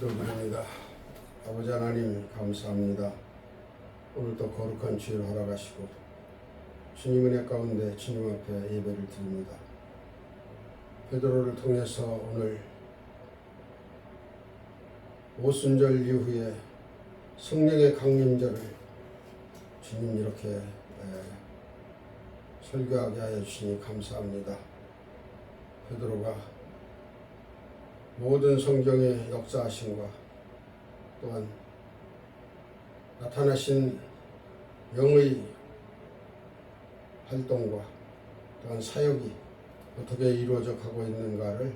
기도드립니다. 아버지 하나님 감사합니다. 오늘도 거룩한 주일 허락하시고 주님 은혜 가운데 주님 앞에 예배를 드립니다. 베드로를 통해서 오늘 오순절 이후에 성령의 강림절을 주님 이렇게 설교하게 하여 주시니 감사합니다. 베드로가 모든 성경의 역사하심과 또한 나타나신 영의 활동과 또한 사역이 어떻게 이루어져 가고 있는가를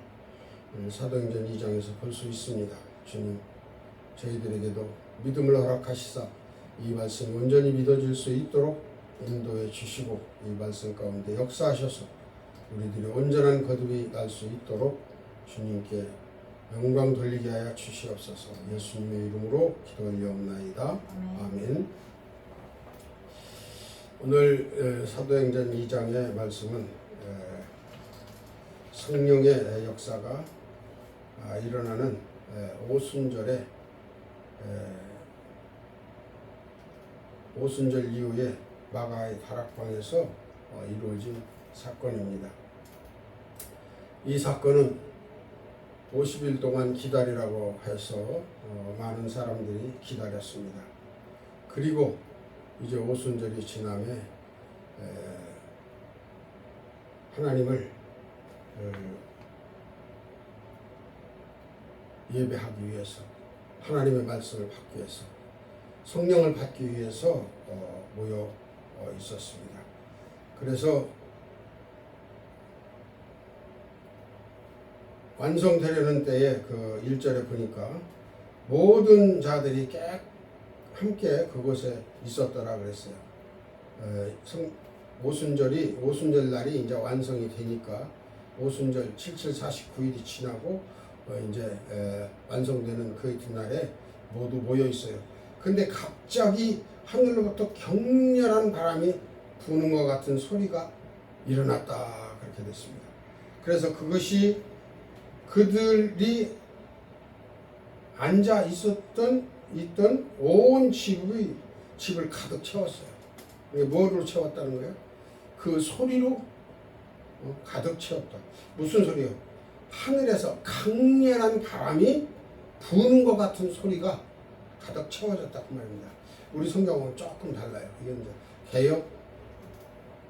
사도행전 2장에서 볼 수 있습니다. 주님, 저희들에게도 믿음을 허락하시사 이 말씀이 온전히 믿어질 수 있도록 인도해 주시고 이 말씀 가운데 역사하셔서 우리들이 온전한 거듭이 날 수 있도록 주님께 영광 돌리게 하여 주시옵소서. 예수님의 이름으로 기도 올려옵나이다. 아멘. 오늘 사도행전 2장의 말씀은 성령의 역사가 일어나는 오순절 이후에 마가의 다락방에서 이루어진 사건입니다. 이 사건은 50일 동안 기다리라고 해서 많은 사람들이 기다렸습니다. 그리고 이제 오순절이 지남에 하나님을 예배하기 위해서, 하나님의 말씀을 받기 위해서, 성령을 받기 위해서 모여 있었습니다. 그래서 완성되려는 때에 그 1절에 보니까 모든 자들이 함께 그곳에 있었더라 그랬어요. 오순절 날이 이제 완성이 되니까 오순절 77, 49일이 지나고 이제 완성되는 그 이튿날에 모두 모여 있어요. 근데 갑자기 하늘로부터 격렬한 바람이 부는 것 같은 소리가 일어났다 그렇게 됐습니다. 그래서 그것이 그들이 앉아 있던 온 집을 가득 채웠어요. 뭐로 채웠다는 거예요? 그 소리로 가득 채웠다. 무슨 소리요? 하늘에서 강렬한 바람이 부는 것 같은 소리가 가득 채워졌다 그 말입니다. 우리 성경은 조금 달라요. 이건 이제 개역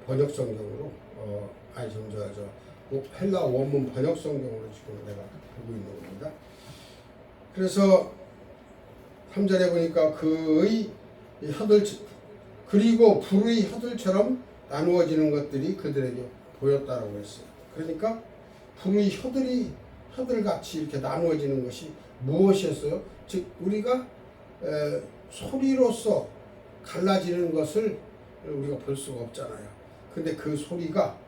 번역 성경으로 헬라 원문 번역 성경으로 지금 내가 보고 있는 겁니다. 그래서 3절에 보니까 그의 그리고 불의 혀들처럼 나누어지는 것들이 그들에게 보였다라고 했어요. 그러니까 불의 혀들같이 이렇게 나누어지는 것이 무엇이었어요? 즉 우리가 소리로서 갈라지는 것을 우리가 볼 수가 없잖아요. 근데 그 소리가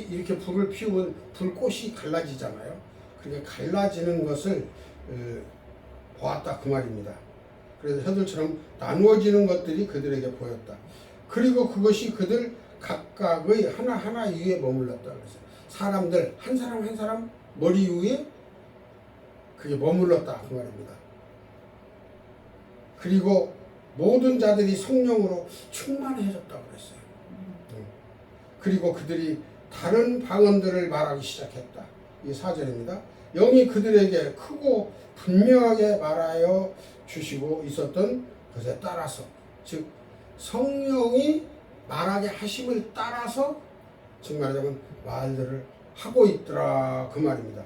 이렇게 불을 피우면 불꽃이 갈라지잖아요. 그렇게 갈라지는 것을 보았다 그 말입니다. 그래서 혀들처럼 나누어지는 것들이 그들에게 보였다. 그리고 그것이 그들 각각의 하나하나 위에 머물렀다 그랬어요. 사람들 한 사람 머리 위에 그게 머물렀다 그 말입니다. 그리고 모든 자들이 성령으로 충만해졌다고 그랬어요. 그리고 그들이 다른 방언들을 말하기 시작했다. 이 4절입니다. 영이 그들에게 크고 분명하게 말하여 주시고 있었던 것에 따라서, 즉 성령이 말하게 하심을 따라서 즉 말하자면 말들을 하고 있더라 그 말입니다.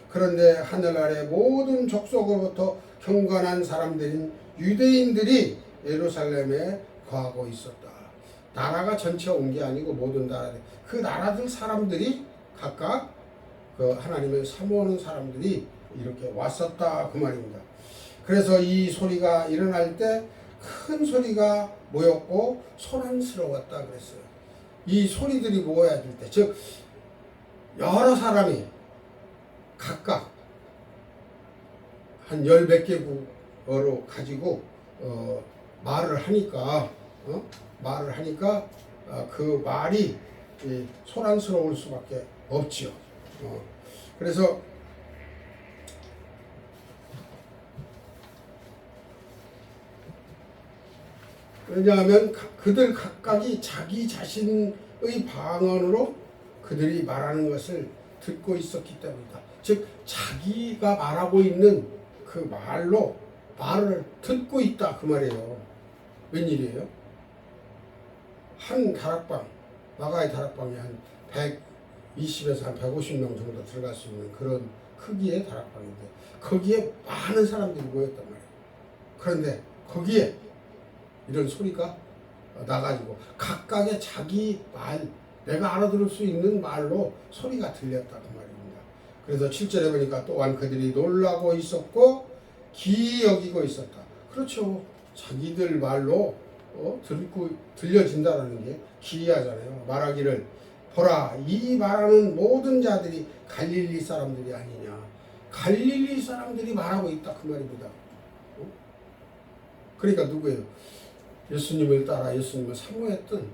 그런데 하늘 아래 모든 족속으로부터 경건한 사람들인 유대인들이 예루살렘에 거하고 있었다. 나라가 전체 온 게 아니고 모든 나라들, 그 나라들 사람들이 각각 그 하나님을 사모하는 사람들이 이렇게 왔었다 그 말입니다. 그래서 이 소리가 일어날 때 큰 소리가 모였고 소란스러웠다 그랬어요. 이 소리들이 모여질 때, 즉 여러 사람이 각각 한 10몇 개국어로 가지고 말을 하니까 그 말이 소란스러울 수밖에 없지요. 그래서 왜냐하면 그들 각각이 자기 자신의 방언으로 그들이 말하는 것을 듣고 있었기 때문이다. 즉 자기가 말하고 있는 그 말로 말을 듣고 있다 그 말이에요. 웬일이에요? 한 다락방, 마가의 다락방에 한 120에서 한 150명 정도 들어갈 수 있는 그런 크기의 다락방인데 거기에 많은 사람들이 모였단 말이에요. 그런데 거기에 이런 소리가 나가지고 각각의 자기 말, 내가 알아들을 수 있는 말로 소리가 들렸다 그 말입니다. 그래서 7절에 보니까 또한 그들이 놀라고 있었고 기이 여기고 있었다. 그렇죠. 자기들 말로 들려진다는 게 기이하잖아요. 말하기를 보라 이 말하는 모든 자들이 갈릴리 사람들이 아니냐. 갈릴리 사람들이 말하고 있다 그 말입니다. 그러니까 누구예요? 예수님을 따라 예수님을 사모했던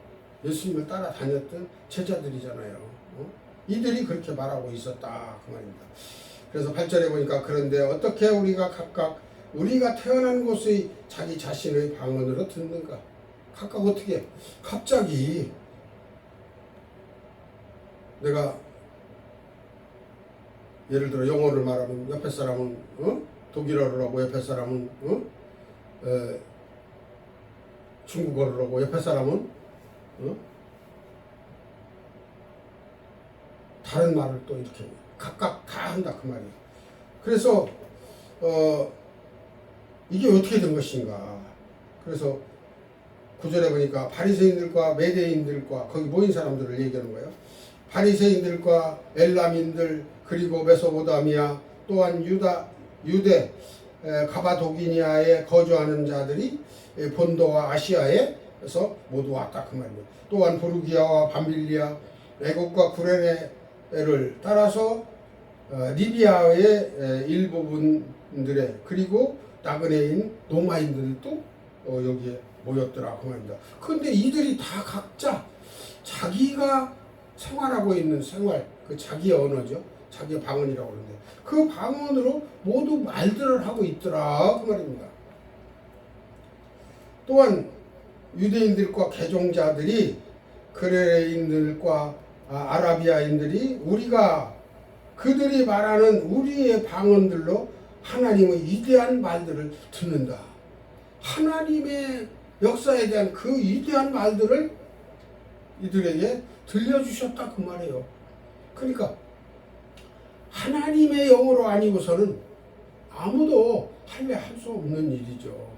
예수님을 따라다녔던 제자들이잖아요. 이들이 그렇게 말하고 있었다 그 말입니다. 그래서 8절에 보니까 그런데 어떻게 우리가 각각 우리가 태어난 곳의 자기 자신의 방언으로 듣는가? 각각 어떻게? 갑자기 내가 예를 들어 영어를 말하면 옆에 사람은 독일어를 하고 옆에 사람은 중국어를 하고 옆에 사람은 다른 말을 또 이렇게 각각 다 한다 그 말이에요. 그래서 이게 어떻게 된 것인가? 그래서 9절에 보니까 바리새인들과 메대인들과 거기 모인 사람들을 얘기하는 거예요. 바리새인들과 엘람인들 그리고 메소포타미아 또한 유대 가바도기니아에 거주하는 자들이 본도와 아시아에서 모두 왔다 그 말입니다. 또한 부르기아와 밤빌리아 애국과 구레네를 따라서 리비아의 일부분들의 그리고 나그네인 로마인들도 여기에 모였더라 그 말입니다. 그런데 이들이 다 각자 자기가 생활하고 있는 생활, 그 자기의 언어죠. 자기의 방언이라고 하는데 그 방언으로 모두 말들을 하고 있더라 그 말입니다. 또한 유대인들과 개종자들이 그레인들과 아라비아인들이 우리가 그들이 말하는 우리의 방언들로 하나님의 위대한 말들을 듣는다. 하나님의 역사에 대한 그 위대한 말들을 이들에게 들려주셨다 그 말이에요. 그러니까 하나님의 영으로 아니고서는 아무도 할래 할 수 없는 일이죠.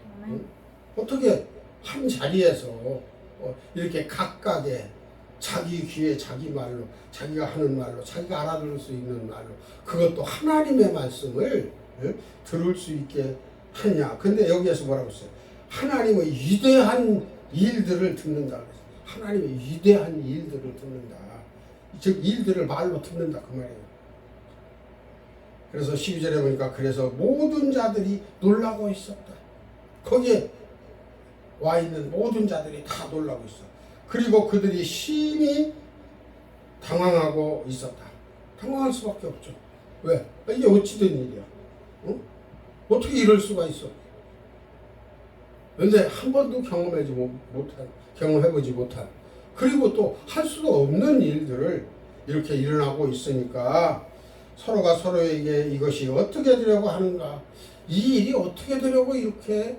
어떻게 한 자리에서 이렇게 각각의 자기 귀에 자기 말로 자기가 하는 말로 자기가 알아들을 수 있는 말로 그것도 하나님의 말씀을 들을 수 있게 하냐. 근데 여기에서 뭐라고 했어요? 하나님의 위대한 일들을 듣는다. 하나님의 위대한 일들을 듣는다. 즉 일들을 말로 듣는다 그 말이에요. 그래서 12절에 보니까 그래서 모든 자들이 놀라고 있었다. 거기에 와 있는 모든 자들이 다 놀라고 있어. 그리고 그들이 심히 당황하고 있었다. 당황할 수밖에 없죠. 왜? 이게 어찌 된 일이야? 어떻게 이럴 수가 있어? 근데 한 번도 경험해보지 못한 그리고 또 할 수도 없는 일들을 이렇게 일어나고 있으니까 서로가 서로에게 이것이 어떻게 되려고 하는가, 이 일이 어떻게 되려고 이렇게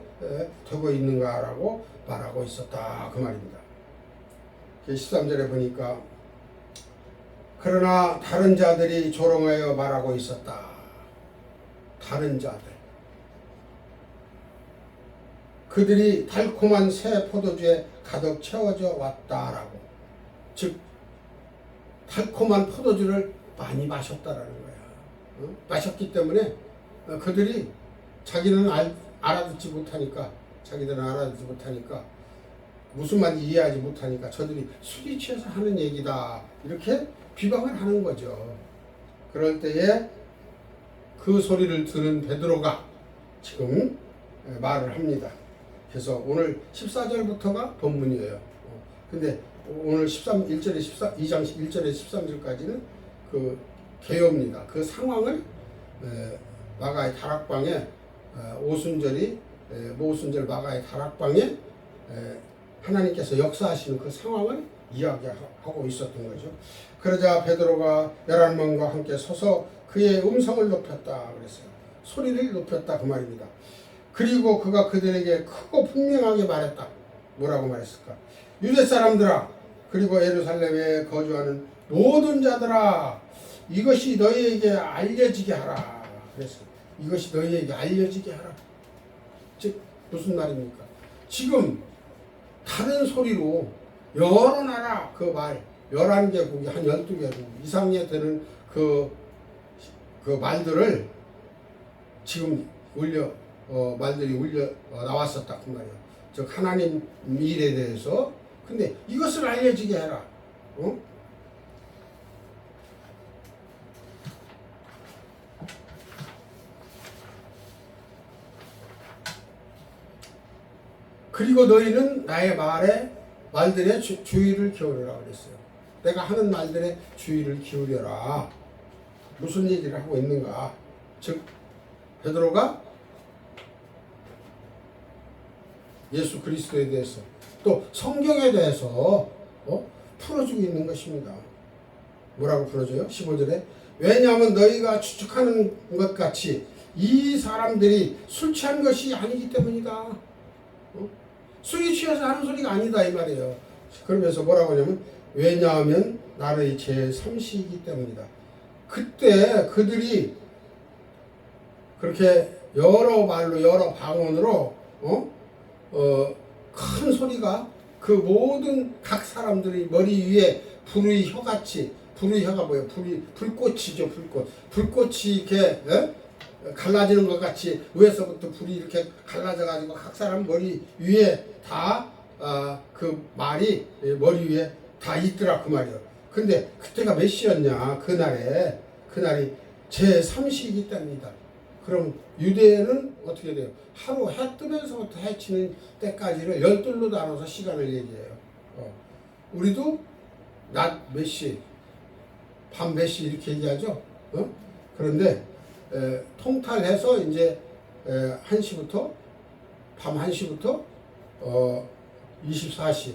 되고 있는가라고 말하고 있었다 그 말입니다. 13절에 보니까 그러나 다른 자들이 조롱하여 말하고 있었다. 다른 자들, 그들이 달콤한 새 포도주에 가득 채워져 왔다라고. 즉 달콤한 포도주를 많이 마셨다라는 거야. 마셨기 때문에 그들이 자기는 알아듣지 못하니까, 자기들은 알아듣지 못하니까, 무슨 말인지 이해하지 못하니까 저들이 술이 취해서 하는 얘기다 이렇게 비방을 하는 거죠. 그럴 때에 그 소리를 들은 베드로가 지금 말을 합니다. 그래서 오늘 14절부터가 본문이에요. 근데 오늘 1절에 2장 1절에 13절까지는 그 개요입니다. 그 상황을 마가의 다락방에 모순절 마가의 다락방에 하나님께서 역사하시는 그 상황을 이야기하고 있었던 거죠. 그러자 베드로가 11명과 함께 서서 그의 음성을 높였다 그랬어요. 소리를 높였다 그 말입니다. 그리고 그가 그들에게 크고 분명하게 말했다. 뭐라고 말했을까? 유대 사람들아, 그리고 예루살렘에 거주하는 모든 자들아, 이것이 너희에게 알려지게 하라. 그래서 이것이 너희에게 알려지게 하라. 즉 무슨 말입니까? 지금 다른 소리로 여러 나라 그 말 11개국이 한 12개국 이상에 되는 그 말들을 지금 말들이 울려 나왔었다 그 말이에요. 즉 하나님 일에 대해서. 근데 이것을 알려지게 해라. 그리고 너희는 나의 말들의 주의를 기울여라 그랬어요. 내가 하는 말들의 주의를 기울여라. 무슨 얘기를 하고 있는가? 즉 베드로가 예수 그리스도에 대해서 또 성경에 대해서 풀어주고 있는 것입니다. 뭐라고 풀어줘요? 15절에 왜냐하면 너희가 추측하는 것 같이 이 사람들이 술 취한 것이 아니기 때문이다. 술이 취해서 하는 소리가 아니다 이 말이에요. 그러면서 뭐라고 하냐면 왜냐하면 나의 제3시이기 때문이다. 그때 그들이 그렇게 여러 말로 여러 방언으로 큰 소리가 그 모든 각 사람들이 머리 위에 불의 혀같이 불의 혀가 뭐예요? 불꽃이죠. 불꽃이 이렇게 갈라지는 것 같이 위에서부터 불이 이렇게 갈라져 가지고 각 사람 머리 위에 다 그 말이 머리 위에 다 있더라 그 말이에요. 근데 그때가 몇 시였냐? 그날이 제3시이기 때문이다. 그럼 유대는 어떻게 돼요? 하루 해 뜨면서부터 해 치는 때까지를 열둘로 나눠서 시간을 얘기해요. 우리도 낮 몇 시, 밤 몇 시 이렇게 얘기하죠. 그런데 통탈해서 이제 1시부터 밤 1시부터 24시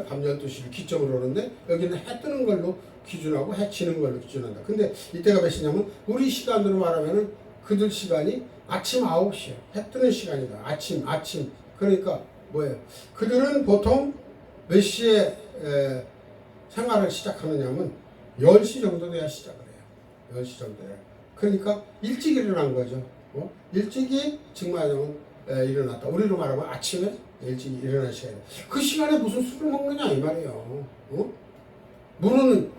밤 12시를 기점으로 하는데 여기는 해 뜨는 걸로 기준하고 해 치는 걸로 기준한다. 근데 이때가 몇 시냐면 우리 시간으로 말하면은 그들 시간이 아침 9시야. 해 뜨는 시간이다. 아침. 그러니까 뭐예요? 그들은 보통 몇 시에 생활을 시작하느냐면 10시 정도 돼야 시작을 해요. 10시 정도 돼야. 그러니까 일찍 일어난 거죠. 일찍이 정말 일어났다. 우리로 말하면 아침에 일찍 일어나셔야 돼요. 그 시간에 무슨 술을 먹느냐 이 말이에요.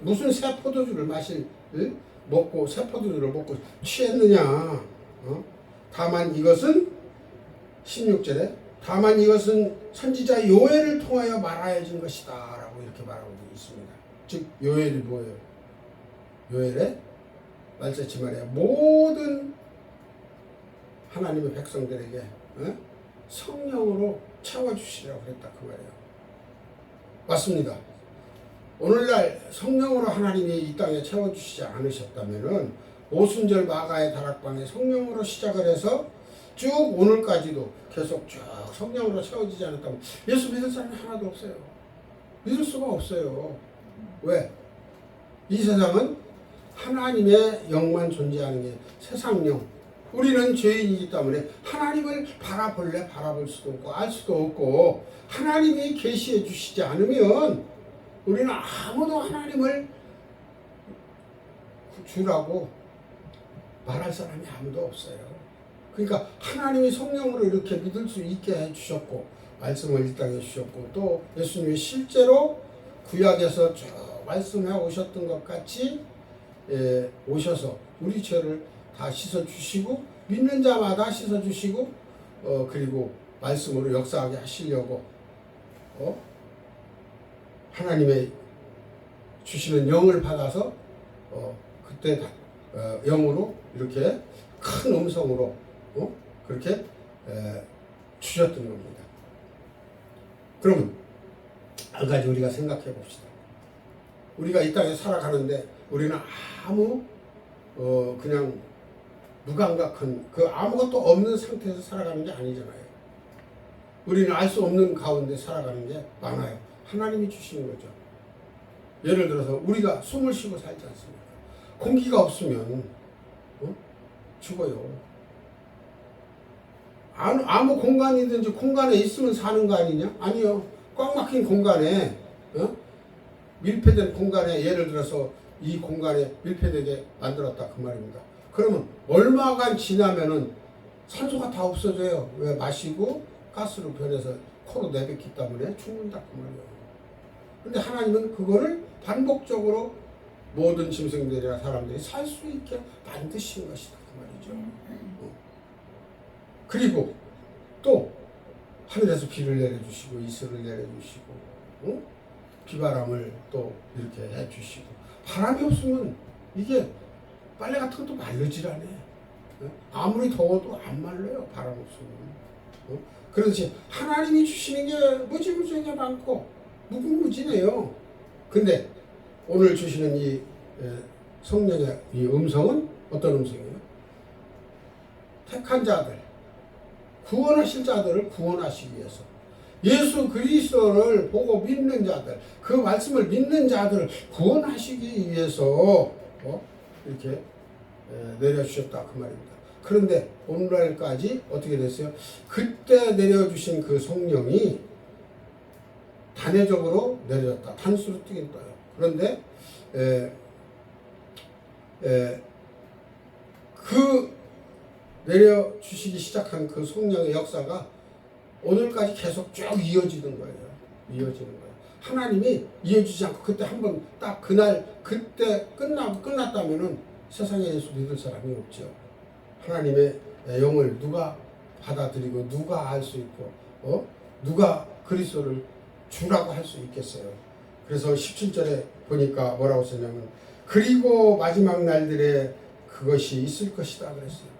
무슨 새 포도주를 먹고 새 포도주를 먹고 취했느냐. 다만 이것은 16절에 다만 이것은 선지자 요엘을 통하여 말하여진 것이다 라고 이렇게 말하고 있습니다. 즉 요엘이 뭐예요? 요엘의 말씀이 말이야. 모든 하나님의 백성들에게 성령으로 채워주시라고 그랬다 그 말이에요. 맞습니다. 오늘날 성령으로 하나님이 이 땅에 채워주시지 않으셨다면은 오순절 마가의 다락방에 성령으로 시작을 해서 쭉 오늘까지도 계속 쭉 성령으로 채워지지 않았다면 예수 믿을 사람이 하나도 없어요. 믿을 수가 없어요. 왜? 이 세상은 하나님의 영만 존재하는 게 세상 영. 우리는 죄인이기 때문에 하나님을 바라볼 수도 없고 알 수도 없고 하나님이 계시해 주시지 않으면 우리는 아무도 하나님을 주라고 말할 사람이 아무도 없어요. 그러니까 하나님이 성령으로 이렇게 믿을 수 있게 해주셨고 말씀을 이 땅에 주셨고 또 예수님이 실제로 구약에서 쭉 말씀해 오셨던 것 같이 오셔서 우리 죄를 다 씻어주시고 믿는 자마다 씻어주시고 그리고 말씀으로 역사하게 하시려고 하나님의 주시는 영을 받아서 그때 영으로 이렇게 큰 음성으로 그렇게 주셨던 겁니다. 그러면 한 가지 우리가 생각해 봅시다. 우리가 이 땅에 살아가는데 우리는 아무 그냥 무감각한 그 아무것도 없는 상태에서 살아가는 게 아니잖아요. 우리는 알 수 없는 가운데 살아가는 게 많아요. 하나님이 주시는 거죠. 예를 들어서 우리가 숨을 쉬고 살지 않습니까? 공기가 없으면 죽어요. 아무 공간이든지 공간에 있으면 사는 거 아니냐? 아니요. 꽉 막힌 공간에 밀폐된 공간에 예를 들어서 이 공간에 밀폐되게 만들었다 그 말입니다. 그러면 얼마간 지나면은 산소가 다 없어져요. 왜? 마시고 가스로 변해서 코로 내뱉기 때문에 죽는다 그 말이에요. 근데 하나님은 그거를 반복적으로 모든 짐승들이나 사람들이 살 수 있게 만드신 것이다 그 말이죠. 그리고 또 하늘에서 비를 내려주시고 이슬을 내려주시고 비바람을 또 이렇게 해주시고 바람이 없으면 이게 빨래 같은 것도 마르질 않아요. 아무리 더워도 안 말라요. 바람 없으면. 그렇지 하나님이 주시는 게 무지무지하게 많고 무궁무진해요. 근데 오늘 주시는 이 성령의 이 음성은 어떤 음성이에요? 택한 자들, 구원하실 자들을 구원하시기 위해서 예수 그리스도를 보고 믿는 자들, 그 말씀을 믿는 자들을 구원하시기 위해서 이렇게 내려주셨다 그 말입니다. 그런데 오늘날까지 어떻게 됐어요? 그때 내려주신 그 성령이 단회적으로 내려졌다. 단수로 뜨긴 떠요. 그런데 그 내려주시기 시작한 그 성령의 역사가 오늘까지 계속 쭉 이어지는 거예요. 이어지는 거예요. 하나님이 이어지지 않고 그때 한번 딱 그날 그때 끝났다면은 세상에 예수 믿을 사람이 없죠. 하나님의 영을 누가 받아들이고 누가 알 수 있고 누가 그리스도를 주라고 할 수 있겠어요. 그래서 17절에 보니까 뭐라고 쓰냐면 그리고 마지막 날들에 그것이 있을 것이다 그랬어요.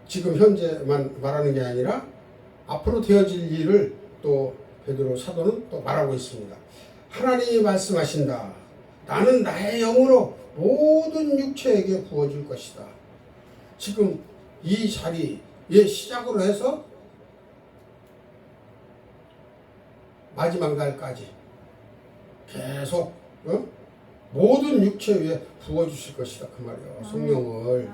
지금 현재만 말하는 게 아니라 앞으로 되어질 일을 또 베드로 사도는 또 말하고 있습니다. 하나님이 말씀하신다. 나는 나의 영으로 모든 육체에게 부어줄 것이다. 지금 이 자리의 시작으로 해서 마지막 날까지 계속 모든 육체 위에 부어주실 것이다 그 말이에요. 성령을.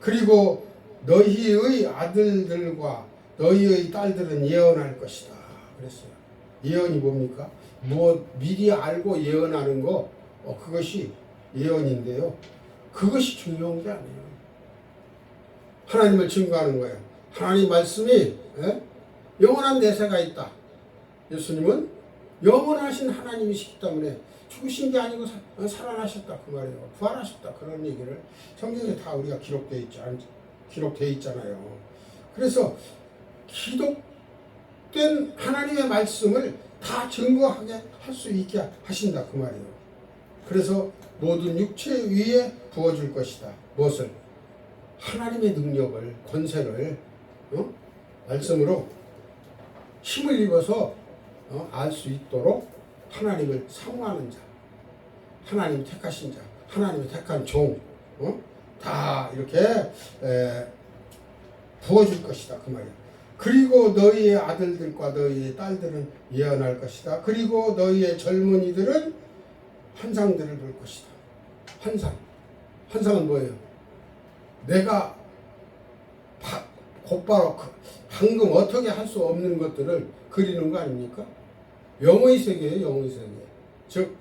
그리고 너희의 아들들과 너희의 딸들은 예언할 것이다 그랬어요. 예언이 뭡니까? 미리 알고 예언하는 거 그것이 예언인데요. 그것이 중요한 게 아니에요. 하나님을 증거하는 거예요. 하나님 말씀이 영원한 내세가 있다. 예수님은 영원하신 하나님이시기 때문에 죽으신 게 아니고 살아나셨다 그 말이에요. 부활하셨다 그런 얘기를 성경에 다 우리가 기록되어 있잖아요. 그래서 기록된 하나님의 말씀을 다 증거하게 할 수 있게 하신다 그 말이에요. 그래서 모든 육체 위에 부어줄 것이다. 무엇을? 하나님의 능력을, 권세를 말씀으로 힘을 입어서 알 수 있도록 하나님을 사모하는 자, 하나님 택하신 자, 하나님의 택한 종, 다 이렇게 부어줄 것이다 그 말이에요. 그리고 너희의 아들들과 너희의 딸들은 예언할 것이다. 그리고 너희의 젊은이들은 환상들을 볼 것이다. 환상은 뭐예요? 내가 곧바로 방금 어떻게 할 수 없는 것들을 그리는 거 아닙니까? 영의 세계예요. 영의 세계. 즉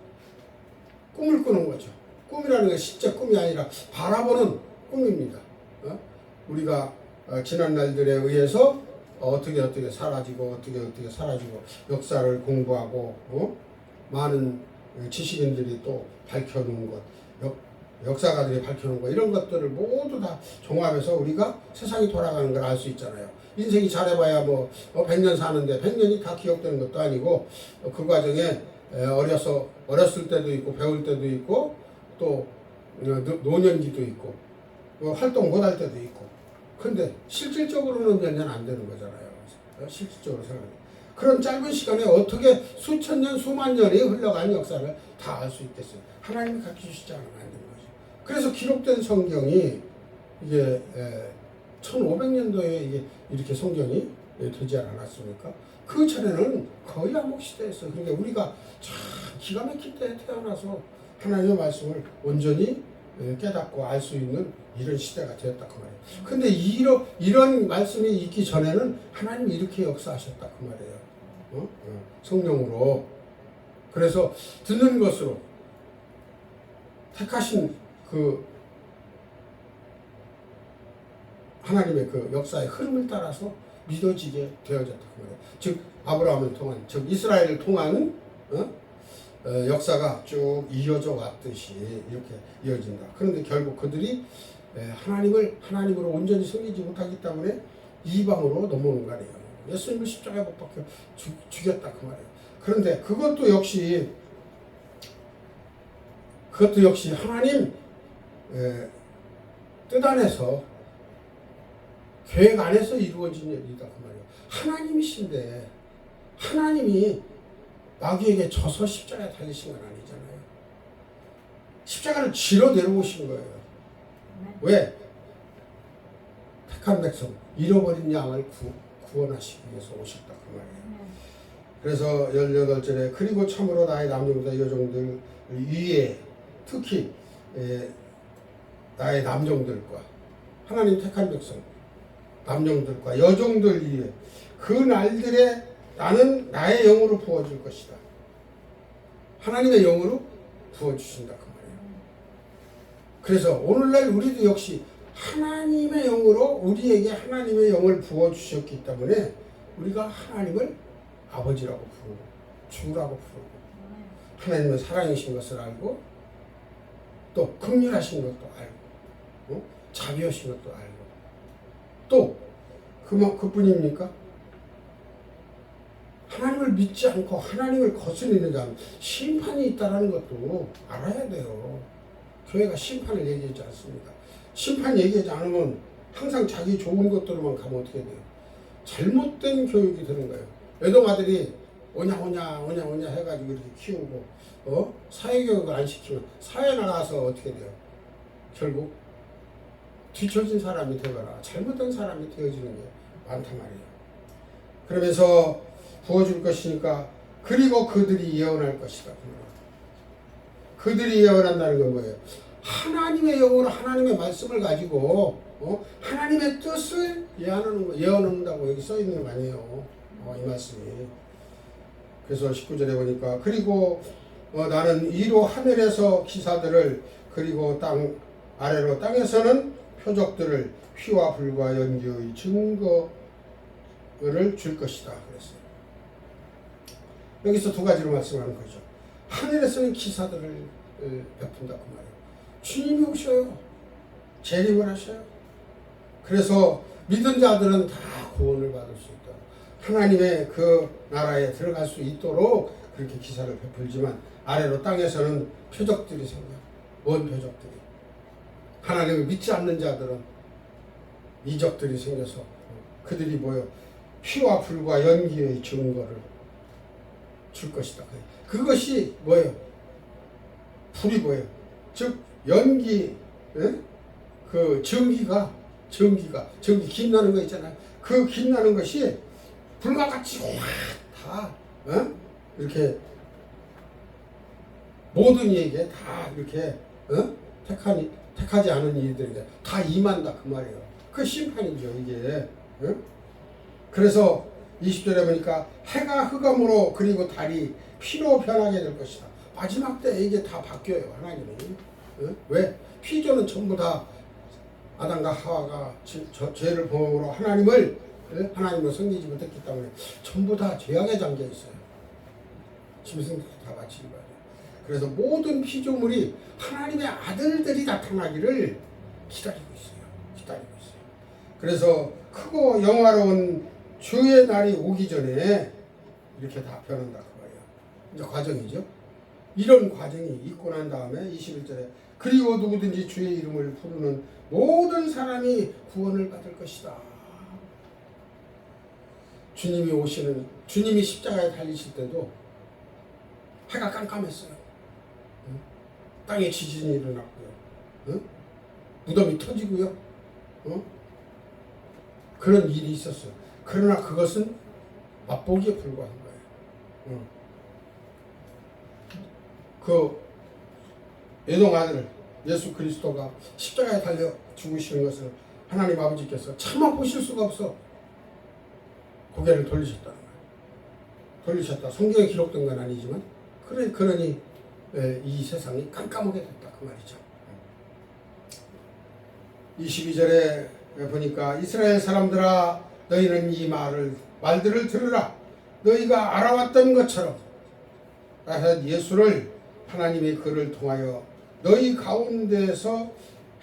꿈을 꾸는 거죠. 꿈이라는 게 실제 꿈이 아니라 바라보는 꿈입니다. 우리가 지난 날들에 의해서 어떻게 사라지고 어떻게 사라지고 역사를 공부하고 많은 지식인들이 또 밝혀놓은 것, 역사가들이 밝혀놓은 것 이런 것들을 모두 다 종합해서 우리가 세상이 돌아가는 걸 알 수 있잖아요. 인생이 잘해봐야 100년 사는데 100년이 다 기억되는 것도 아니고 그 과정에 어렸을 때도 있고 배울 때도 있고 또 노년기도 있고 활동 못할 때도 있고 근데 실질적으로는 몇 년 안 되는 거잖아요. 실질적으로 생각해. 그런 짧은 시간에 어떻게 수천 년, 수만 년이 흘러간 역사를 다 알 수 있겠어요. 하나님이 가르쳐주시지 않으면 안 되는 거죠. 그래서 기록된 성경이 이게 1500년도에 이게 이렇게 성경이 되지 않았습니까? 그 전에는 거의 암흑시대였어요. 그러니까 우리가 참 기가 막힐 때 태어나서 하나님의 말씀을 온전히 깨닫고 알 수 있는 이런 시대가 되었다 그 말이에요. 근데 이런 말씀이 있기 전에는 하나님이 이렇게 역사하셨다 그 말이에요. 성령으로. 그래서 듣는 것으로 택하신 그 하나님의 그 역사의 흐름을 따라서 믿어지게 되어졌다 그 말이에요. 즉 아브라함을 통한, 즉 이스라엘을 통한 역사가 쭉 이어져 왔듯이 이렇게 이어진다. 그런데 결국 그들이 하나님으로 온전히 섬기지 못하기 때문에 이방으로 넘어오는 거 아니에요. 예수님을 십자가에 못 박혀 죽였다 그 말이에요. 그런데 그것도 역시 하나님 뜻 안에서 계획 안에서 이루어진 일이다 그 말이에요. 하나님이신데 하나님이 마귀에게 져서 십자가에 달리신 건 아니잖아요. 십자가를 지러 내려오신 거예요. 왜? 택한 백성, 잃어버린 양을 구원하시기 위해서 오셨다 그 말이에요. 그래서 18절에 그리고 참으로 나의 남종들 여종들 위에 특히 나의 남종들과 하나님 택한 백성 남종들과 여종들 위에 그 날들에 나는 나의 영으로 부어줄 것이다. 하나님의 영으로 부어주신다 그 말이에요. 그래서 오늘날 우리도 역시 하나님의 영으로 우리에게 하나님의 영을 부어주셨기 때문에 우리가 하나님을 아버지라고 부르고 주라고 부르고 하나님은 사랑이신 것을 알고 또 긍휼하신 것도 알고 자비하신 것도 알고 또 그뿐입니까? 하나님을 믿지 않고 하나님을 거스르는 자는 심판이 있다는 것도 알아야 돼요. 교회가 심판을 얘기하지 않습니다. 심판 얘기하지 않으면 항상 자기 좋은 것들로만 가면 어떻게 돼요? 잘못된 교육이 되는 거예요. 애동아들이 오냐 해가지고 이렇게 키우고 사회교육을 안 시키면 사회 나가서 어떻게 돼요? 결국 뒤처진 사람이 되거나 잘못된 사람이 되어지는 게 많단 말이에요. 그러면서 부어줄 것이니까 그리고 그들이 예언할 것이다. 그들이 예언한다는 건 뭐예요? 하나님의 영으로 하나님의 말씀을 가지고 하나님의 뜻을 예언한다고 여기 써 있는 거 아니에요. 이 말씀이. 그래서 19절에 보니까 그리고 나는 위로 하늘에서 기사들을 그리고 땅 아래로 땅에서는 표적들을 피와 불과 연기의 증거를 줄 것이다 그랬어요. 여기서 두 가지로 말씀하는 거죠. 하늘에서는 기사들을 베푼다 그 말이에요. 주님이 오셔요. 재림을 하셔요. 그래서 믿은 자들은 다 구원을 받을 수 있다. 하나님의 그 나라에 들어갈 수 있도록 그렇게 기사를 베풀지만 아래로 땅에서는 표적들이 생겨요. 뭔 표적들이? 하나님을 믿지 않는 자들은 이적들이 생겨서 그들이 뭐예요? 피와 불과 연기의 증거를 줄 것이다. 그것이 뭐예요? 불이 뭐예요? 즉 연기, 그 전기 김나는 거 있잖아요. 그 김나는 것이 불과 같이 다 이렇게 모든 이에게 다 이렇게 택하지 않은 이들에게 다 임한다 그 말이에요. 그 심판이죠 이게. 그래서 20절에 보니까 해가 흑암으로 그리고 달이 피로 변하게 될 것이다. 마지막 때 이게 다 바뀌어요 하나님이. 왜? 피조는 전부 다 아담과 하와가 죄를 범함으로 하나님을 섬기지 못했기 때문에 전부 다 죄악에 잠겨 있어요. 짐승도 다 마치기 바래요. 그래서 모든 피조물이 하나님의 아들들이 나타나기를 기다리고 있어요. 그래서 크고 영화로운 주의 날이 오기 전에 이렇게 다 변한다 그 말이에요. 이제 과정이죠. 이런 과정이 있고 난 다음에 21절에 그리고 누구든지 주의 이름을 부르는 모든 사람이 구원을 받을 것이다. 주님이 십자가에 달리실 때도 해가 깜깜했어요. 땅에 지진이 일어났고요. 무덤이 터지고요. 그런 일이 있었어요. 그러나 그것은 맛보기에 불과한 거예요. 그 애동 아들 예수 그리스도가 십자가에 달려 죽으시는 것을 하나님 아버지께서 차마 보실 수가 없어 고개를 돌리셨다는 거예요. 돌리셨다. 성경에 기록된 건 아니지만 그러니 이 세상이 깜깜하게 됐다 그 말이죠. 22절에 보니까 이스라엘 사람들아 너희는 이 말들을 들으라. 너희가 알아왔던 것처럼 예수를 하나님의 그를 통하여 너희 가운데서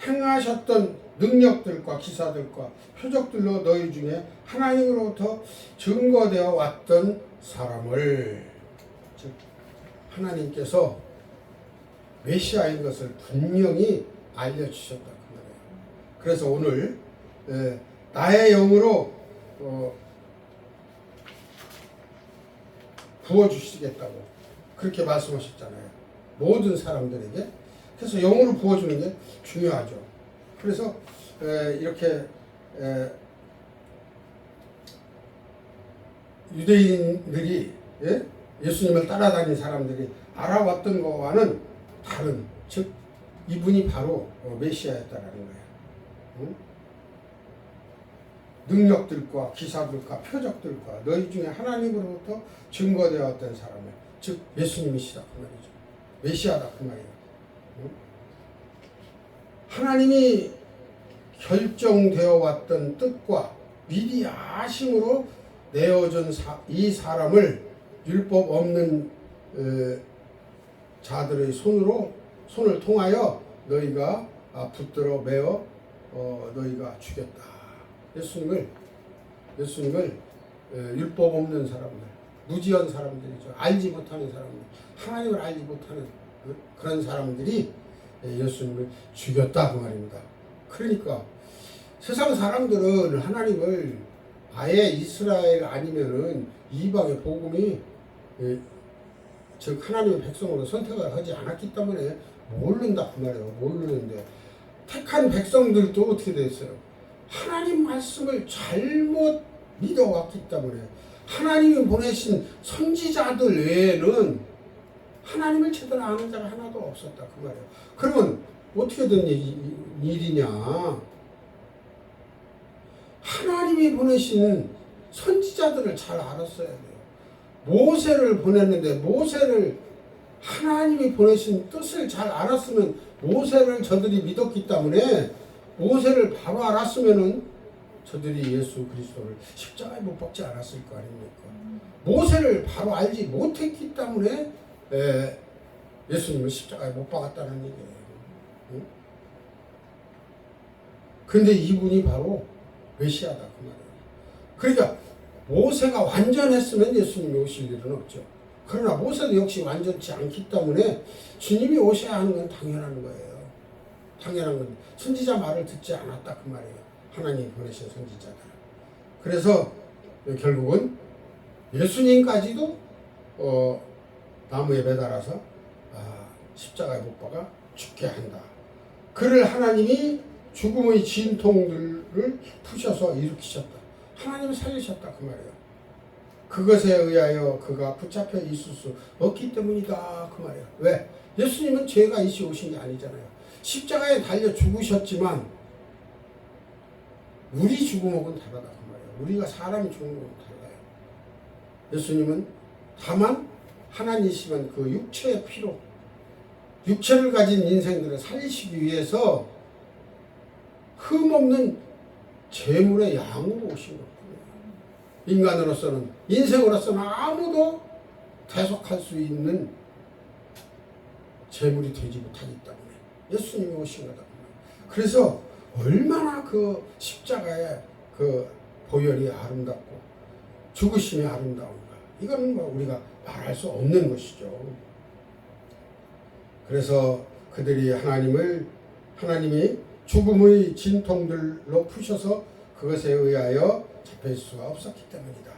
행하셨던 능력들과 기사들과 표적들로 너희 중에 하나님으로부터 증거되어 왔던 사람을, 즉 하나님께서 메시아인 것을 분명히 알려주셨다 그 말이에요. 그래서 오늘 나의 영으로 부어주시겠다고 그렇게 말씀하셨잖아요. 모든 사람들에게. 그래서 영으로 부어주는 게 중요하죠. 그래서 이렇게 유대인들이 예수님을 따라다닌 사람들이 알아왔던 것과는 다른, 즉 이분이 바로 메시아였다라는 거예요. 응? 능력들과 기사들과 표적들과 너희 중에 하나님으로부터 증거되어 왔던 사람을, 즉 예수님이시다 그 말이죠. 메시아다 그 말이에요. 응? 하나님이 결정되어 왔던 뜻과 미리 아심으로 내어준 이 사람을 율법 없는 자들의 손을 통하여 너희가 붙들어 매어 너희가 죽였다. 예수님을 율법 없는 사람들, 무지한 사람들이죠. 알지 못하는 사람들, 하나님을 알지 못하는 그런 사람들이 예수님을 죽였다 그 말입니다. 그러니까 세상 사람들은 하나님을 아예 이스라엘 아니면은 이방의 복음이 즉 하나님의 백성으로 선택을 하지 않았기 때문에 모른다 그 말이에요. 모르는데 택한 백성들도 어떻게 됐어요? 하나님 말씀을 잘못 믿어왔기 때문에 하나님이 보내신 선지자들 외에는 하나님을 제대로 아는 자가 하나도 없었다 그 말이에요. 그러면 어떻게 된 일이냐? 하나님이 보내신 선지자들을 잘 알았어야 돼요. 모세를 보냈는데 모세를 하나님이 보내신 뜻을 잘 알았으면 모세를 저들이 믿었기 때문에 모세를 바로 알았으면은 저들이 예수 그리스도를 십자가에 못 박지 않았을 거 아닙니까? 모세를 바로 알지 못했기 때문에 예수님을 십자가에 못 박았다는 얘기예요. 응? 근데 이분이 바로 메시아다 그 말이에요. 그러니까 모세가 완전했으면 예수님이 오실 일은 없죠. 그러나 모세도 역시 완전치 않기 때문에 주님이 오셔야 하는 건 당연한 거예요. 당연한 건 선지자 말을 듣지 않았다 그 말이에요. 하나님이 보내신 선지자들. 그래서 결국은 예수님까지도 나무에 매달아서 십자가에 못 박아 죽게 한다. 그를 하나님이 죽음의 진통들을 푸셔서 일으키셨다. 하나님이 살리셨다 그 말이에요. 그것에 의하여 그가 붙잡혀 있을 수 없기 때문이다 그 말이에요. 왜? 예수님은 죄가 있이 오신 게 아니잖아요. 십자가에 달려 죽으셨지만 우리 죽음하고는 다르다 그 말이에요. 우리가 사람이 죽는 건 달라요. 예수님은 다만 하나님이시면 그 육체의 피로 육체를 가진 인생들을 살리시기 위해서 흠없는 제물의 양으로 오신 것뿐이에요. 인간으로서는, 인생으로서는 아무도 대속할 수 있는 제물이 되지 못하기 때문에 예수님이 오신 거다. 그래서 얼마나 그 십자가의 그 보혈이 아름답고 죽으심이 아름다운가. 이건 뭐 우리가 말할 수 없는 것이죠. 그래서 그들이 하나님이 죽음의 진통들로 푸셔서 그것에 의하여 잡힐 수가 없었기 때문이다.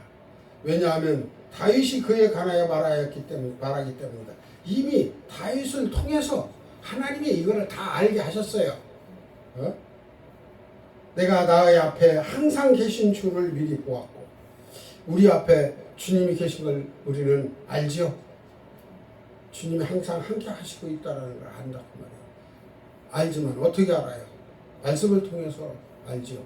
왜냐하면 다윗이 그에 관하여 말하기 때문이다. 이미 다윗을 통해서 하나님이 이거를 다 알게 하셨어요. 내가 나의 앞에 항상 계신 주를 미리 보았고 우리 앞에 주님이 계신 걸 우리는 알지요. 주님이 항상 함께 하시고 있다는 걸 안다고 말이에요. 알지만 어떻게 알아요? 말씀을 통해서 알지요.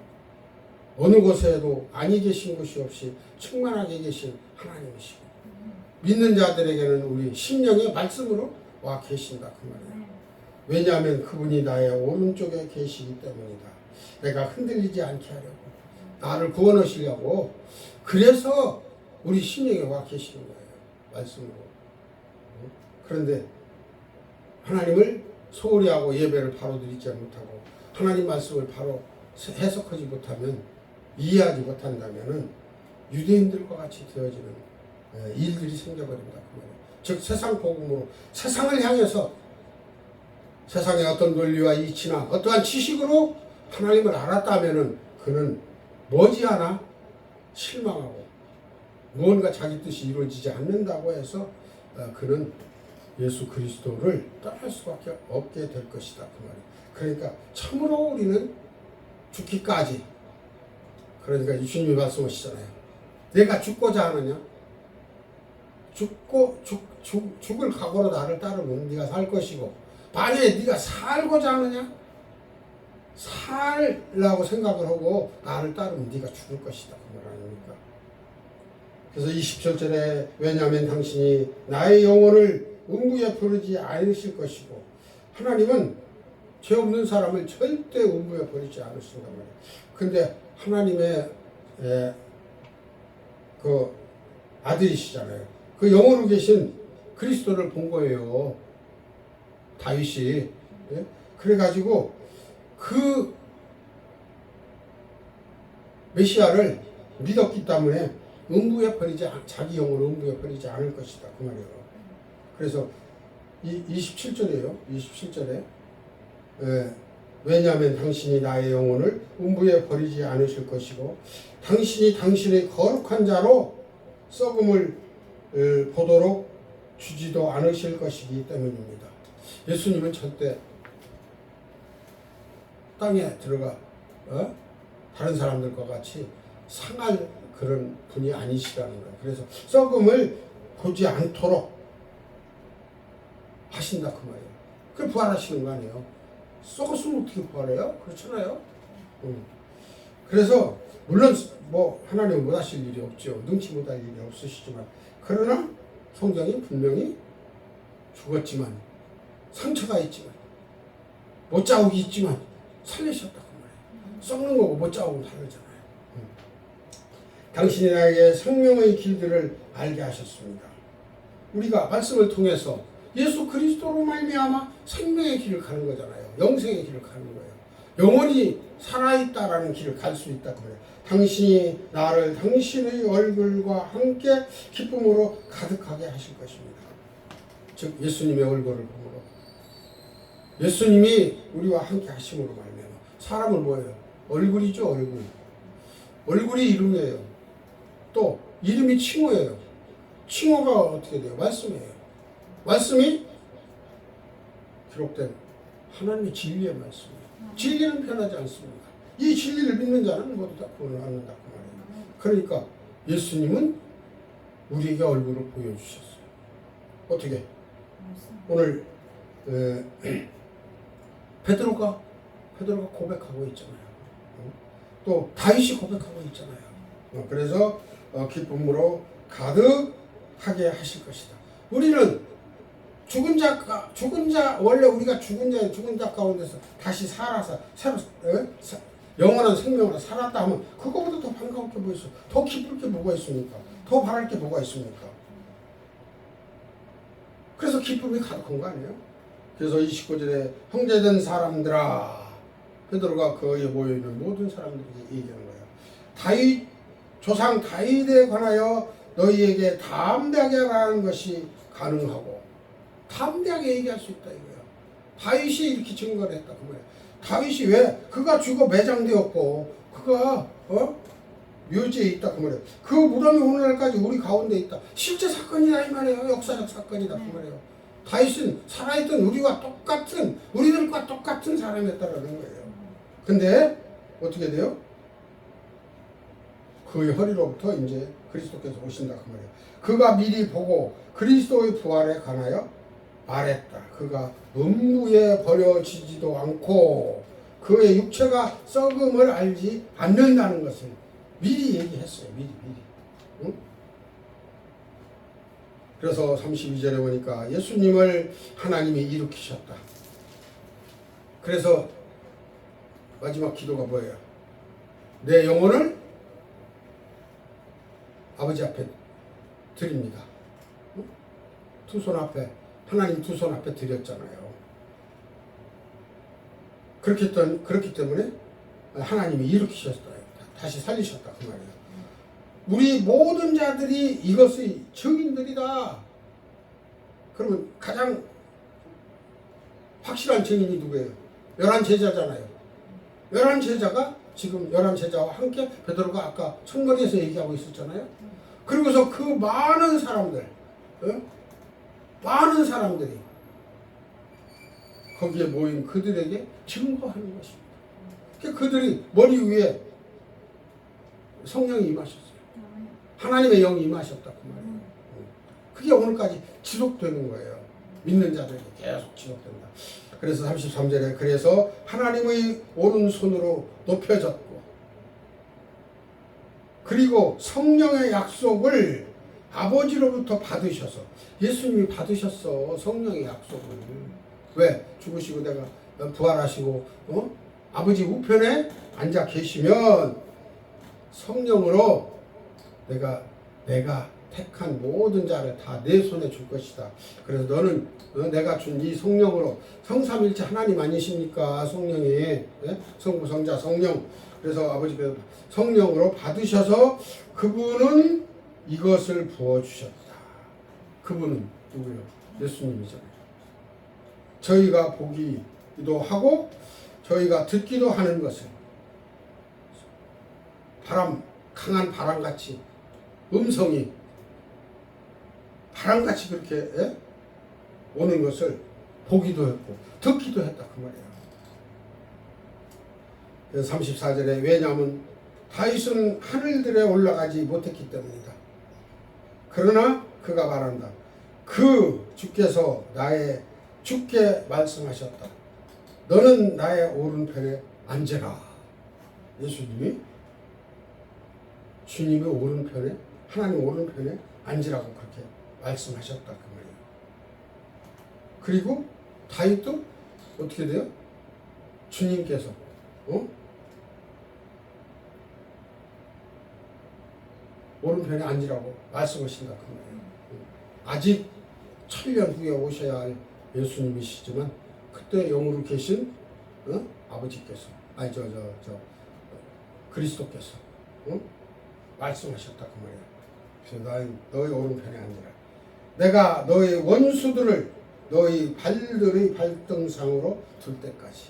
어느 곳에도 아니 계신 곳이 없이 충만하게 계신 하나님이시고 믿는 자들에게는 우리 심령의 말씀으로 와 계신다 그 말이에요. 왜냐하면 그분이 나의 오른쪽에 계시기 때문이다. 내가 흔들리지 않게 하려고 나를 구원하시려고 그래서 우리 심령에 와 계시는 거예요. 말씀으로. 그런데 하나님을 소홀히 하고 예배를 바로 드리지 못하고 하나님 말씀을 바로 해석하지 못하면 이해하지 못한다면 유대인들과 같이 되어지는 일들이 생겨버린다 그 말이에요. 즉 세상 복음으로 세상을 향해서 세상의 어떤 논리와 이치나 어떠한 지식으로 하나님을 알았다면 그는 머지않아 실망하고 무언가 자기 뜻이 이루어지지 않는다고 해서 그는 예수 그리스도를 떠날 수밖에 없게 될 것이다 그 말이에요. 그러니까 참으로 우리는 죽기까지 그러니까 주님이 말씀하시잖아요. 내가 죽고자 하느냐? 죽을 각오로 나를 따르면 네가 살 것이고 만약에 네가 살고자 하느냐? 살라고 생각을 하고 나를 따르면 네가 죽을 것이다 그 말 아닙니까? 그래서 27절에 왜냐하면 당신이 나의 영혼을 음부에 버리지 않으실 것이고 하나님은 죄 없는 사람을 절대 음부에 버리지 않으신단 말이에요. 근데 하나님의 그 아들이시잖아요. 그 영으로 계신 그리스도를 본 거예요. 다윗이. 예? 그래가지고 그 메시아를 믿었기 때문에 음부에 버리지 자기 영을 음부에 버리지 않을 것이다 그 말이에요. 그래서 27절이에요. 27절에 왜냐하면 당신이 나의 영혼을 음부에 버리지 않으실 것이고 당신이 당신의 거룩한 자로 썩음을 보도록 주지도 않으실 것이기 때문입니다. 예수님은 절대 땅에 들어가 다른 사람들과 같이 상할 그런 분이 아니시라는 거예요. 그래서 썩음을 보지 않도록 하신다 그 말이에요. 그 부활하시는 거 아니에요. 썩었으면 어떻게 부활해요? 그렇잖아요. 그래서 물론 뭐 하나님은 못하실 일이 없죠. 능치 못할 일이 없으시지만 그러나 성경이 분명히 죽었지만 상처가 있지만 못자국이 있지만 살리셨다 그 말이에요. 썩는 거고 못자국은 다르잖아요. 당신이 나에게 생명의 길들을 알게 하셨습니다. 우리가 말씀을 통해서 예수 그리스도로 말미암아 생명의 길을 가는 거잖아요. 영생의 길을 가는 거예요. 영원히 살아있다라는 길을 갈 수 있다 그래요. 당신이 나를 당신의 얼굴과 함께 기쁨으로 가득하게 하실 것입니다. 즉 예수님의 얼굴을 보므로 예수님이 우리와 함께 하심으로 말미암아 사람은 뭐예요? 얼굴이죠. 얼굴이 이름이에요. 또 이름이 칭호예요. 칭호가 어떻게 돼요? 말씀이에요. 말씀이 기록된 하나님의 진리의 말씀이에요. 진리는 변하지 않습니다. 이 진리를 믿는 자는 모두 다 구원을 얻는다 그 말이에요. 그러니까 예수님은 우리에게 얼굴을 보여주셨어요. 어떻게? 오늘 베드로가 고백하고 있잖아요. 또 다윗이 고백하고 있잖아요. 그래서 기쁨으로 가득하게 하실 것이다. 우리는 죽은 자 원래 우리가 죽은 자 가운데서 다시 살아서 새로 영원한 생명으로 살았다 하면 그거보다 더 반가울 게 뭐 있어? 더 기쁠 게 뭐가 있습니까? 더 바랄 게 뭐가 있습니까? 그래서 기쁨이 가득한 거 아니에요? 그래서 29절에 형제된 사람들아 베드로가 거기에 모여있는 모든 사람들에게 얘기하는 거예요. 조상 다윗에 관하여 너희에게 담대하게 말하는 것이 가능하고 담대하게 얘기할 수 있다 이거야. 다윗이 이렇게 증거를 했다 그 말이야. 다윗이 왜? 그가 죽어 매장되었고 그가 묘지에 있다 그 말이야. 그 무덤이 오늘날까지 우리 가운데 있다. 실제 사건이다 이 말이에요. 역사적 사건이다 그 말이에요. 다윗은 살아있던 우리들과 똑같은 사람이었다라는 거예요. 근데 어떻게 돼요? 그의 허리로부터 이제 그리스도께서 오신다 그 말이에요. 그가 미리 보고 그리스도의 부활에 관하여 말했다. 그가 음부에 버려지지도 않고 그의 육체가 썩음을 알지 않는다는 것을 미리 얘기했어요. 미리. 응? 그래서 32절에 보니까 예수님을 하나님이 일으키셨다. 그래서 마지막 기도가 뭐예요? 내 영혼을 아버지 앞에 드립니다. 두 손 앞에, 하나님 두 손 앞에 드렸잖아요. 그렇기 때문에 하나님이 일으키셨다. 다시 살리셨다. 그 말이에요. 우리 모든 자들이 이것의 증인들이다. 그러면 가장 확실한 증인이 누구예요? 11제자잖아요. 11제자가 지금 11제자와 함께 베드로가 아까 첫머리에서 얘기하고 있었잖아요. 그리고서 그 많은 사람들, 많은 사람들이 거기에 모인 그들에게 증거하는 것입니다. 그들이 머리 위에 성령이 임하셨어요. 하나님의 영이 임하셨다 그 말이에요. 그게 오늘까지 지속되는 거예요. 믿는 자들에게 계속 지속된다. 그래서 33절에 그래서 하나님의 오른손으로 높여졌고 그리고 성령의 약속을 아버지로부터 받으셔서 예수님이 받으셨어. 성령의 약속을. 왜? 죽으시고 내가 부활하시고 아버지 우편에 앉아 계시면 성령으로 내가 택한 모든 자를 다 내 손에 줄 것이다. 그래서 너는 내가 준 이 성령으로 성삼일체 하나님 아니십니까? 성령이 성부 성자 성령. 그래서 아버지께서 성령으로 받으셔서 그분은 이것을 부어주셨다. 그분은 누구요? 예수님이잖아요. 저희가 보기도 하고 저희가 듣기도 하는 것을 강한 바람같이 음성이 바람같이 그렇게 오는 것을 보기도 했고 듣기도 했다 그 말이에요. 그래서 34절에 왜냐하면 다윗은 하늘들에 올라가지 못했기 때문이다. 그러나 그가 말한다. 주께서 주께 말씀하셨다. 너는 나의 오른편에 앉으라. 예수님이 주님의 오른편에 하나님 오른편에 앉으라고 그렇게 말씀하셨다 그 말이에요. 그리고 다윗도 어떻게 돼요? 주님께서 오른편에 앉으라고 말씀하신다 그 말이에요. 아직 1000년 후에 오셔야 할 예수님이시지만 그때 영으로 계신 아버지께서 그리스도께서 말씀하셨다 그 말이에요. 그래서 너의 오른편에 앉으라. 내가 너의 원수들을 너의 발들의 발등상으로 둘 때까지,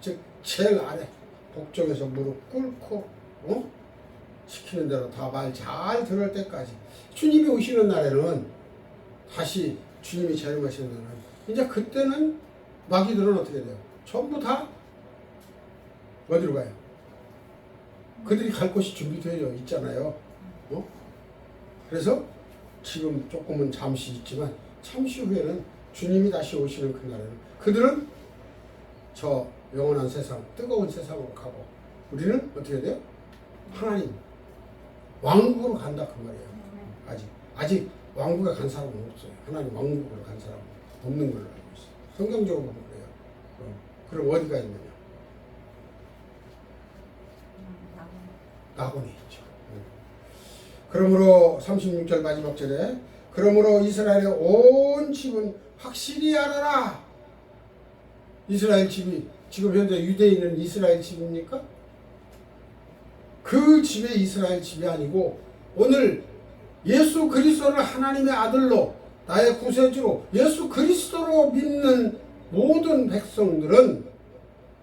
즉 제일 아래 복종에서 무릎 꿇고 시키는 대로 다 말 잘 들을 때까지. 주님이 오시는 날에는 다시 주님이 재림하시는 날은 이제 그때는 마귀들은 어떻게 돼요? 전부 다 어디로 가요? 그들이 갈 곳이 준비되어 있잖아요. 그래서 지금 조금은 잠시 있지만 잠시 후에는 주님이 다시 오시는 그날에는 그들은 저 영원한 세상, 뜨거운 세상으로 가고 우리는 어떻게 돼요? 하나님 왕국으로 간다 그 말이에요. 아직 왕국에 간 사람은 없어요. 하나님 왕국으로 간 사람은 없는 걸로 알고 있어요. 성경적으로 보면 그래요. 그럼 어디가 있느냐? 낙원에 있죠. 그러므로 36절 마지막 절에 그러므로 이스라엘의 온 집은 확실히 알아라. 이스라엘 집이 지금 현재 유대인은 이스라엘 집입니까? 그 집의 이스라엘 집이 아니고 오늘 예수 그리스도를 하나님의 아들로 나의 구세주로 예수 그리스도로 믿는 모든 백성들은,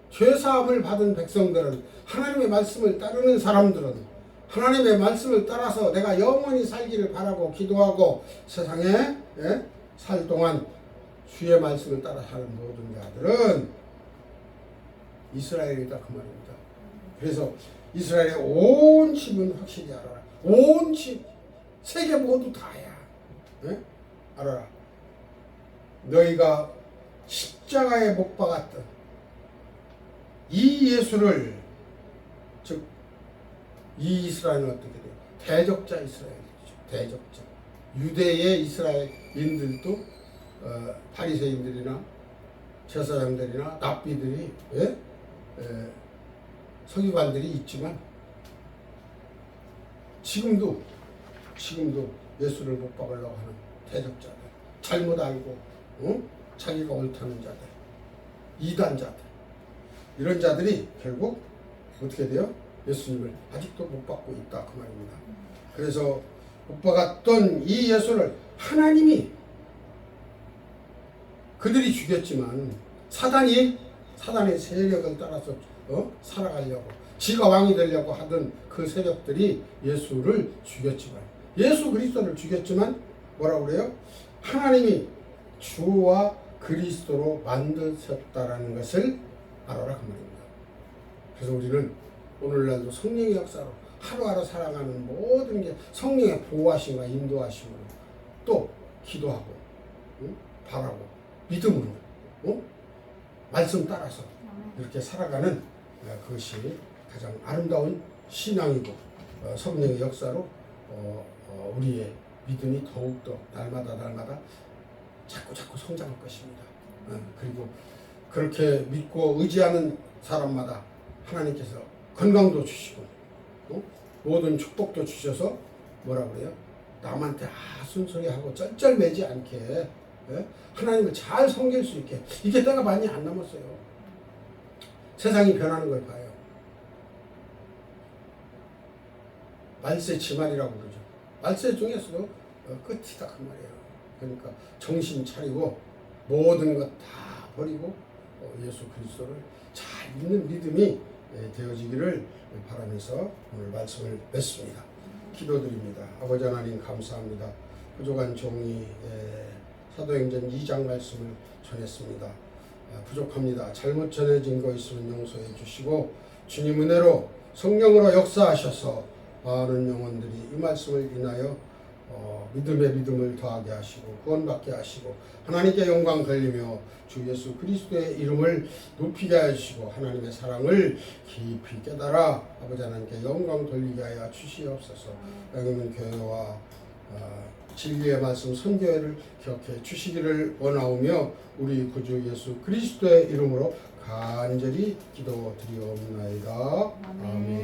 죄사함을 받은 백성들은, 하나님의 말씀을 따르는 사람들은, 하나님의 말씀을 따라서 내가 영원히 살기를 바라고 기도하고 세상에 살 동안 주의 말씀을 따라 사는 모든 자들은 이스라엘이다 그 말입니다. 그래서 이스라엘의 온 집은 확실히 알아라. 온 집, 세계 모두 다야. 네? 알아라. 너희가 십자가에 못 박았던 이 예수를, 즉 이 이스라엘은 어떻게 돼요? 대적자 이스라엘이죠. 대적자. 유대의 이스라엘인들도 바리새인들이나 제사장들이나 납비들이 서기관들이 있지만 지금도 예수를 못 박으려고 하는 대적자들, 잘못 알고 자기가 옳다는 자들, 이단자들, 이런 자들이 결국 어떻게 돼요? 예수님을 아직도 못 받고 있다 그 말입니다. 그래서 못 박았던 이 예수를 하나님이, 그들이 죽였지만 사단의 세력을 따라서 살아가려고, 지가 왕이 되려고 하던 그 세력들이 예수를 죽였지만, 예수 그리스도를 죽였지만 뭐라고 그래요? 하나님이 주와 그리스도로 만드셨다라는 것을 알아라 그 말입니다. 그래서 우리는 오늘날도 성령의 역사로 하루하루 살아가는 모든 게 성령의 보호하심과 인도하심으로, 또 기도하고 바라고 믿음으로 말씀 따라서 이렇게 살아가는 그것이 가장 아름다운 신앙이고, 성령의 역사로 우리의 믿음이 더욱더 날마다 자꾸 성장할 것입니다. 그리고 그렇게 믿고 의지하는 사람마다 하나님께서 건강도 주시고 모든 축복도 주셔서 뭐라 그래요? 남한테 순소리하고 쩔쩔매지 않게 하나님을 잘 섬길 수 있게, 이게 때가 많이 안 남았어요. 세상이 변하는 걸 봐요. 말세지말이라고 그러죠. 말세 중에서도 끝이다 그 말이에요. 그러니까 정신 차리고 모든 것 다 버리고 예수 그리스도를 잘 믿는 믿음이 되어지기를 바라면서 오늘 말씀을 맺습니다. 기도드립니다. 아버지 하나님 감사합니다. 부족한 종이 사도행전 2장 말씀을 전했습니다. 부족합니다. 잘못 전해진 거 있으면 용서해 주시고, 주님 은혜로 성령으로 역사하셔서 많은 영혼들이 이 말씀을 인하여 믿음의 믿음을 더하게 하시고 구원받게 하시고 하나님께 영광 돌리며 주 예수 그리스도의 이름을 높이게 하시고 하나님의 사랑을 깊이 깨달아 아버지 하나님께 영광 돌리게 하여 주시옵소서. 여기 있는 교회와 진리의 말씀 선교회를 기억해 주시기를 원하오며 우리 구주 예수 그리스도의 이름으로 간절히 기도드리옵나이다. 아멘.